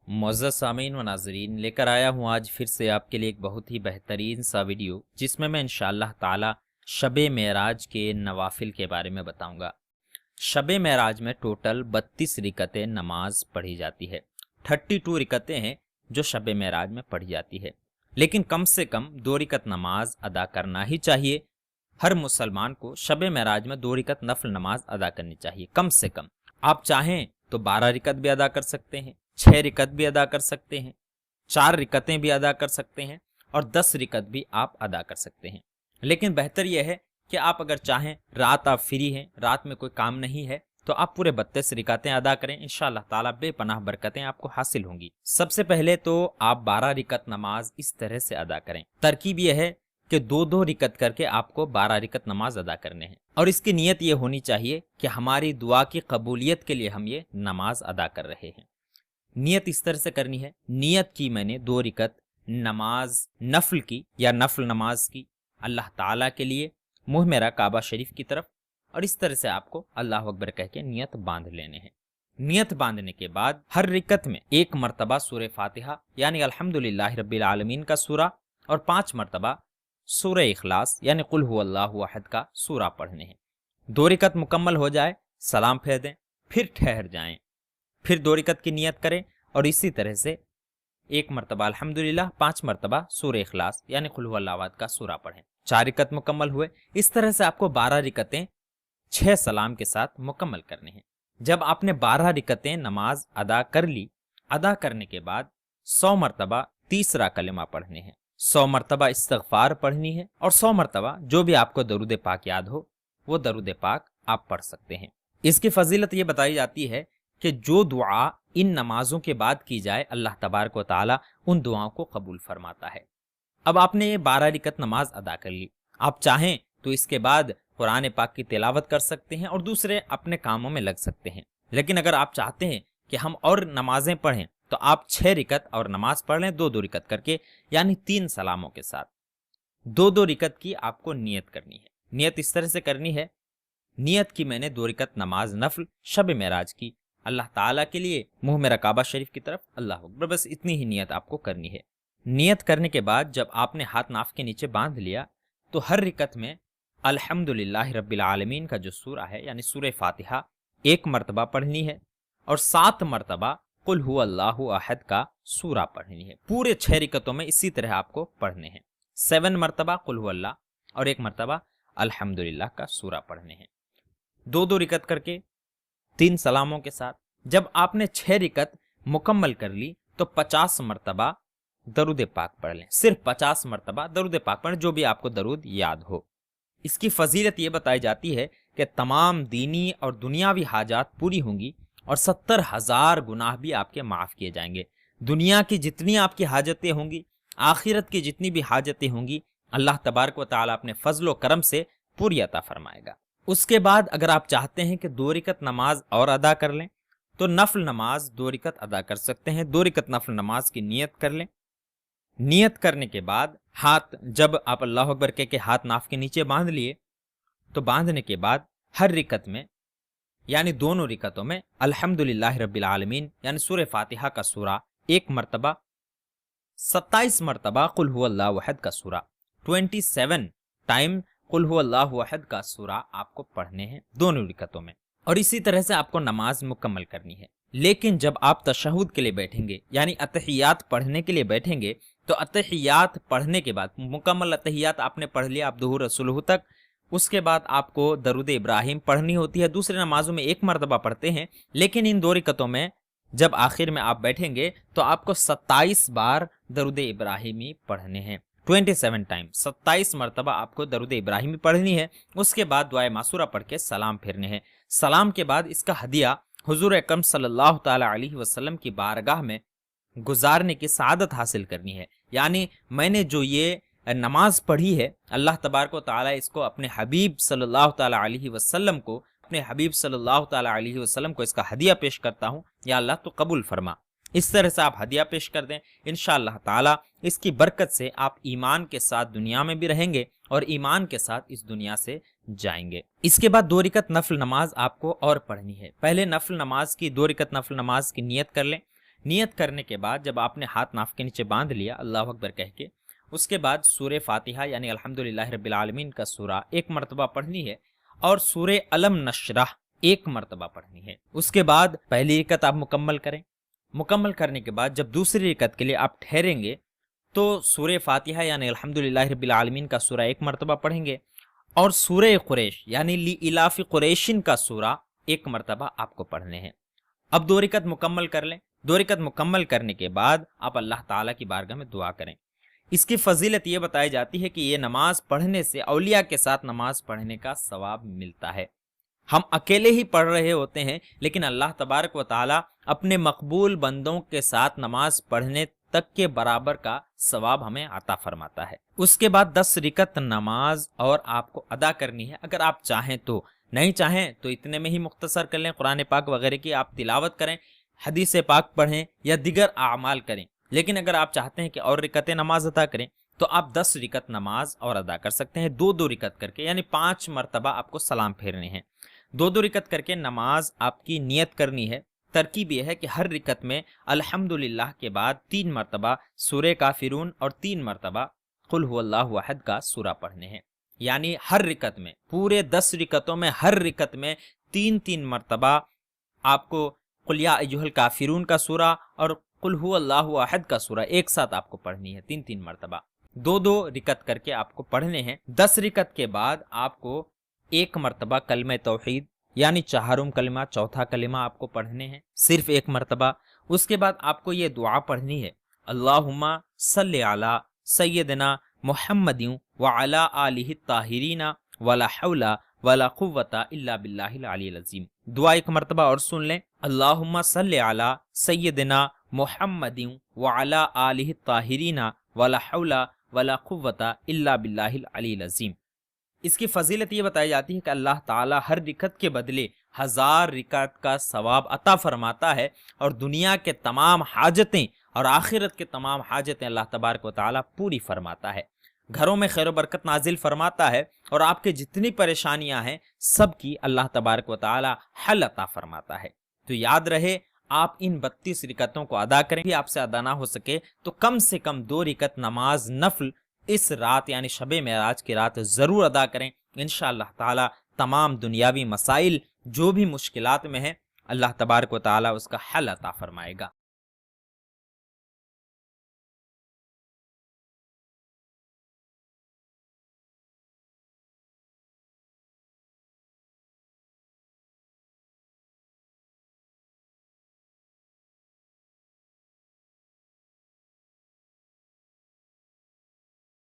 मुअज़्ज़ज़ सामीन व नाज़रीन, लेकर आया हूँ आज फिर से आपके लिए एक बहुत ही बेहतरीन सा वीडियो, जिसमें मैं इंशाअल्लाह ताला शब-ए मेराज के नवाफिल के बारे में बताऊँगा। शब-ए मेराज में टोटल 32 रिकतें नमाज पढ़ी जाती है। 32 रिकतें हैं जो शब-ए मेराज में पढ़ी जाती है, लेकिन कम से कम 2 रिकत नमाज अदा करना ही चाहिए। हर मुसलमान को शब-ए मेराज में 2 रिकत नफल नमाज अदा करनी चाहिए कम से कम। आप चाहें तो 12 रिकत भी अदा कर सकते हैं, 6 रिकत भी अदा कर सकते हैं, 4 रिकतें भी अदा कर सकते हैं और 10 रिकत भी आप अदा कर सकते हैं। लेकिन बेहतर यह है कि आप अगर चाहें, रात आप फ्री हैं, रात में कोई काम नहीं है, तो आप पूरे 32 रिकतें अदा करें। इंशाअल्लाह ताला बेपनाह बरकतें आपको हासिल होंगी। सबसे पहले तो आप 12 रिकत नमाज इस तरह से अदा करें। तरकीब यह है कि 2-2 रिकत करके आपको 12 रिकत नमाज अदा करने हैं, और इसकी नीयत ये होनी चाहिए कि हमारी दुआ की कबूलियत के लिए हम ये नमाज अदा कर रहे हैं। नियत इस तरह से करनी है, नियत की मैंने 2 रिकत नमाज नफल की या नफल नमाज की अल्लाह ताला के लिए, मुंह मेरा काबा शरीफ की तरफ, और इस तरह से आपको अल्लाह अकबर कह के नियत बांध लेने हैं। नियत बांधने के बाद हर रिकत में 1 मरतबा सूरह फातिहा यानी अल्हम्दुलिल्लाह रब्बिल आलमीन का सूरा और 5 मरतबा सूरह इखलास यानी कुल हुवल्लाहु अहद का सूरा पढ़ने हैं। 2 रिकत मुकम्मल हो जाए, सलाम फेर दें, फिर ठहर जाएं, फिर 2 रिकत की नियत करें और इसी तरह से 1 मरतबा अल्हम्दुलिल्लाह, 5 मरतबा सूरह इखलास यानी कुल हुवल्लाहु अहद का सूरा पढ़ें। 4 रिकत मुकम्मल हुए। इस तरह से आपको 12 रिकतें 6 सलाम के साथ मुकम्मल करने हैं। जब आपने 12 रिकतें नमाज अदा कर ली, अदा करने के बाद 100 मरतबा तीसरा कलिमा पढ़ने हैं, 100 मरतबा इस्तिग़फ़ार पढ़नी है और 100 मरतबा जो भी आपको दरूद पाक याद हो वो दरूद पाक आप पढ़ सकते हैं। इसकी फजीलत ये बताई जाती है कि जो दुआ इन नमाजों के बाद की जाए, अल्लाह तबारक व तआला उन दुआओं को कबूल फरमाता है। अब आपने ये 12 रिकत नमाज अदा कर ली, आप चाहें तो इसके बाद कुरान पाक की तिलावत कर सकते हैं और दूसरे अपने कामों में लग सकते हैं। लेकिन अगर आप चाहते हैं कि हम और नमाजें पढ़ें तो आप 6 रिकत और नमाज पढ़ लें 2-2 रिकत करके, यानी 3 सलामों के साथ। 2-2 रिकत की आपको नियत करनी है। नियत इस तरह से करनी है, नियत की मैंने 2 रिकत नमाज नफल शब मेराज की अल्लाह ताला के लिए, मुंह मेरा काबा शरीफ की तरफ, अल्लाह अकबर, बस इतनी ही नियत आपको करनी है। नियत करने के बाद जब आपने हाथ नाफ के नीचे बांध लिया तो हर रिकत में अल्हम्दुलिल्लाह रब्बिल आलमीन का जो सूरा है यानी सूरह फातिहा 1 मरतबा पढ़नी है और 7 मरतबा कुल हुवल्लाहु अहद का सूरा पढ़नी है। पूरे 6 रिकतों में इसी तरह आपको पढ़ने हैं। 7 मरतबा कुल हुवल्लाह और 1 मरतबा अल्हम्दुलिल्लाह का सूरा पढ़ने हैं। 2-2 रिकत करके 3 सलामों के साथ। जब आपने 6 रिकत मुकम्मल कर ली तो 50 मरतबा दरूद पाक पढ़ लें। सिर्फ 50 मरतबा दरूद पाक पढ़ें, जो भी आपको दरूद याद हो। इसकी फजीलत ये बताई जाती है कि तमाम दीनी और दुनियावी हाजात पूरी होंगी और 70,000 गुनाह भी आपके माफ़ किए जाएंगे। दुनिया की जितनी आपकी हाजतें होंगी, आखिरत की जितनी भी हाजतें होंगी, अल्लाह तबारक व तआला अपने फजल व करम से पूरी अता फरमाएगा। उसके बाद अगर आप चाहते हैं कि 2 रिकत नमाज और अदा कर लें तो नफल नमाज 2 रिकत अदा कर सकते हैं। 2 रिकत नफल नमाज की नियत कर लें। नियत करने के बाद हाथ, जब आप अल्लाह अकबर के हाथ नाफ के नीचे बांध लिए तो बांधने के बाद हर रिकत में यानी दोनों रिकतों में अल्हम्दुलिल्लाह रब्बिल आलमीन यानी सूरह फातिहा का सूरा 1 मरतबा, 27 मरतबा कुल हुवल्लाहु अहद का सूरा, 27 टाइम कुल हुवल्लाहु अहद का सूरा आपको पढ़ने हैं दोनों रिकतों में, और इसी तरह से आपको नमाज मुकम्मल करनी है। लेकिन जब आप तशहुद के लिए बैठेंगे यानी अतहियात पढ़ने के लिए बैठेंगे तो अतहियात पढ़ने के बाद, मुकम्मल अतहियात आपने पढ़ लिया आप दुहूर रसूलहू तक, उसके बाद आपको दरूद इब्राहिम पढ़नी होती है। दूसरे नमाजों में 1 मरतबा पढ़ते हैं, लेकिन इन 2 रिकतों में जब आखिर में आप बैठेंगे तो आपको 27 बार दरूद इब्राहिमी पढ़ने हैं। 27 टाइम 27 मरतबा आपको दरूद इब्राहिमी पढ़नी है। उसके बाद दुआए मासूरा पढ़ के सलाम फेरने हैं। सलाम के बाद इसका हदिया हुजूर अकरम सल्लल्लाहु ताला अलैहि वसल्लम की बारगाह में गुजारने की सआदत हासिल करनी है। यानी मैंने जो ये नमाज पढ़ी है, अल्लाह तबारक व तआला इसको अपने हबीब सल्लल्लाहु ताला अलैहि वसल्लम को, अपने हबीब सल्लल्लाहु ताला अलैहि वसल्लम को इसका हदिया पेश करता हूँ, या अल्लाह तो कबूल फरमा। اس طرح سے آپ ہدیہ پیش کر دیں، انشاءاللہ تعالی اس کی برکت سے آپ ایمان کے ساتھ دنیا میں بھی رہیں گے اور ایمان کے ساتھ اس دنیا سے جائیں گے۔ اس کے بعد 2 رکعت نفل نماز آپ کو اور پڑھنی ہے۔ پہلے نفل نماز کی 2 رکعت نفل نماز کی نیت کر لیں۔ نیت کرنے کے بعد جب آپ نے ہاتھ ناف کے نیچے باندھ لیا اللہ اکبر کہہ کے، اس کے بعد سورہ فاتحہ یعنی الحمدللہ رب العالمین کا سورہ 1 مرتبہ پڑھنی ہے اور سورہ علم نشرح 1 مرتبہ پڑھنی ہے۔ اس کے بعد پہلی رکعت آپ مکمل کریں۔ مکمل کرنے کے بعد جب دوسری رکعت کے لیے آپ ٹھہریں گے تو سورہ فاتحہ یعنی الحمدللہ رب العالمین کا سورہ 1 مرتبہ پڑھیں گے اور سورہ قریش یعنی لإلاف قریشن کا سورہ 1 مرتبہ آپ کو پڑھنے ہیں۔ اب 2 رکعت مکمل کر لیں۔ 2 رکعت مکمل کرنے کے بعد آپ اللہ تعالیٰ کی بارگاہ میں دعا کریں۔ اس کی فضیلت یہ بتائی جاتی ہے کہ یہ نماز پڑھنے سے اولیاء کے ساتھ نماز پڑھنے کا ثواب ملتا ہے۔ ہم اکیلے ہی پڑھ رہے ہوتے ہیں لیکن اللہ تبارک و تعالیٰ اپنے مقبول بندوں کے ساتھ نماز پڑھنے تک کے برابر کا ثواب ہمیں عطا فرماتا ہے۔ اس کے بعد 10 رکعت نماز اور آپ کو ادا کرنی ہے اگر آپ چاہیں تو، نہیں چاہیں تو اتنے میں ہی مختصر کر لیں، قرآن پاک وغیرہ کی آپ تلاوت کریں، حدیث پاک پڑھیں یا دیگر اعمال کریں۔ لیکن اگر آپ چاہتے ہیں کہ اور رکعتیں نماز ادا کریں تو آپ 10 رکعت نماز اور ادا کر سکتے ہیں، 2 رکعت کر کے، یعنی 5 مرتبہ آپ کو سلام پھیرنے ہیں۔ 2 رکعت کر کے نماز آپ کی نیت کرنی ہے۔ ترکیب یہ ہے کہ ہر رکعت میں الحمدللہ کے بعد 3 مرتبہ سورہ کافرون اور 3 مرتبہ قل هو اللہ احد کا سورہ پڑھنے ہیں، یعنی ہر رکعت میں، پورے 10 رکعتوں میں ہر رکعت میں 3 مرتبہ آپ کو قل یا ایھا الکافرون کا سورہ اور قل هو اللہ احد کا سورہ ایک ساتھ آپ کو پڑھنی ہے 3 مرتبہ، 2 رکعت کر کے آپ کو پڑھنے ہیں۔ 10 رکعت کے بعد آپ کو 1 مرتبہ کلمہ توحید یعنی 4 کلمہ، چوتھا کلمہ آپ کو پڑھنے ہیں صرف 1 مرتبہ۔ اس کے بعد آپ کو یہ دعا پڑھنی ہے، اللہم صلی علی سیدنا محمد وعلی آلہ الطاہرین ولا حول ولا قوۃ الا باللہ العلی العظیم۔ دعا 1 مرتبہ اور سن لیں، اللہم صلی علی سیدنا محمد وعلی آلہ الطاہرین ولا حول ولا قوۃ الا باللہ العلی العظیم۔ اس کی فضیلت یہ بتائی جاتی ہے کہ اللہ تعالیٰ ہر رکعت کے بدلے 1000 رکعت کا ثواب عطا فرماتا ہے اور دنیا کے تمام حاجتیں اور آخرت کے تمام حاجتیں اللہ تبارک و تعالیٰ پوری فرماتا ہے، گھروں میں خیر و برکت نازل فرماتا ہے اور آپ کے جتنی پریشانیاں ہیں سب کی اللہ تبارک و تعالیٰ حل عطا فرماتا ہے۔ تو یاد رہے آپ ان 32 رکعتوں کو ادا کریں، بھی آپ سے ادا نہ ہو سکے تو کم سے کم 2 رکعت نماز نفل اس رات یعنی شب معراج کی رات ضرور ادا کریں۔ انشاءاللہ تعالی تمام دنیاوی مسائل جو بھی مشکلات میں ہیں اللہ تبارک و تعالی اس کا حل عطا فرمائے گا۔